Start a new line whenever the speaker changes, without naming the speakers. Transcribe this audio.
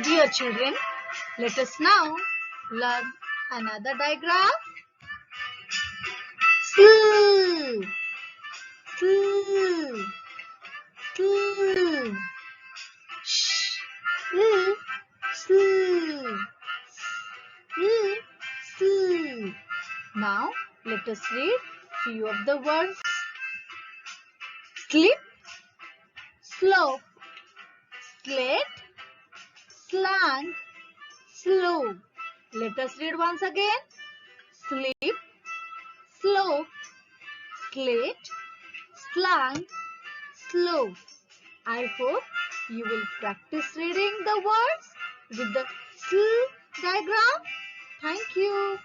Dear children, let us now learn another diagram. Sl, sl, sl. Sh, sl, sl, sl, sl. Now let us read few of the words. Slip, slope, slate, slant, slow. Let us read once again. Slip, slope, slate, slant, slow. I hope you will practice reading the words with the sl diagram. Thank you.